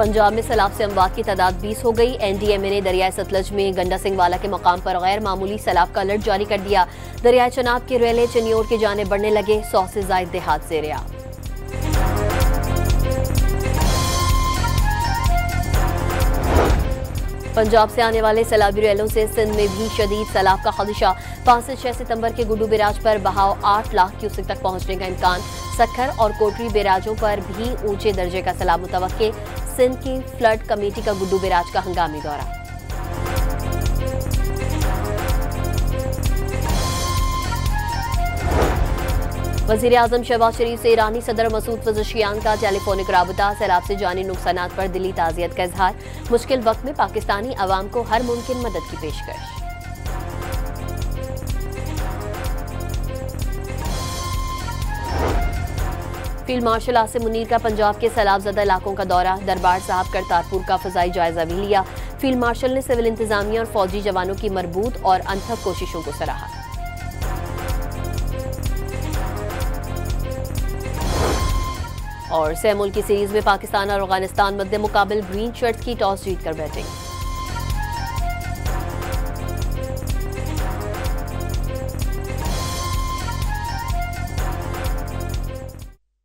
पंजाब में सैलाब से अमवात की तादाद 20 हो गई। NDMA ने दरियाए सतलज में गंडा सिंह वाला के मकाम पर गैर मामूली सैलाब का अलर्ट जारी कर दिया। दरियाए चनाब के रेले चनियोर की जाने बढ़ने लगे। 100 से ज्यादा देहात ज़ेर-ए-आब। पंजाब से आने वाले सैलाबी रेलों से सिंध में भी शदीद सैलाब का खदशा। 5 से 6 सितंबर के गुड्डू बैराज पर बहाव 8 लाख क्यूसेक तक पहुंचने का इम्कान। सखर और कोटरी बैराजों पर भी ऊंचे दर्जे का सैलाब मुतवक्के। सिंध की फ्लड कमेटी का गुड्डू बैराज का हंगामी दौरा। वज़ीर आज़म शहबाज शरीफ से ईरानी सदर मसूद पज़ेशियान का टेलीफोनिक राबता। सैलाब से जानी नुकसानात पर दिली ताज़ियत का इजहार। मुश्किल वक्त में पाकिस्तानी अवाम को हर मुमकिन मदद की पेशकश। फील्ड मार्शल आसिम मुनीर का पंजाब के सैलाबज़दा इलाकों का दौरा। दरबार साहब करतारपुर का फ़ज़ाई जायजा भी लिया। फील्ड मार्शल ने सिविल इंतजामिया और फौजी जवानों की मरबूत और अनथक कोशिशों को सराहा। और 6 मुल्की सीरीज में पाकिस्तान और अफगानिस्तान मध्य मुकाबिल ग्रीन शर्ट्स की टॉस जीतकर बैटिंग।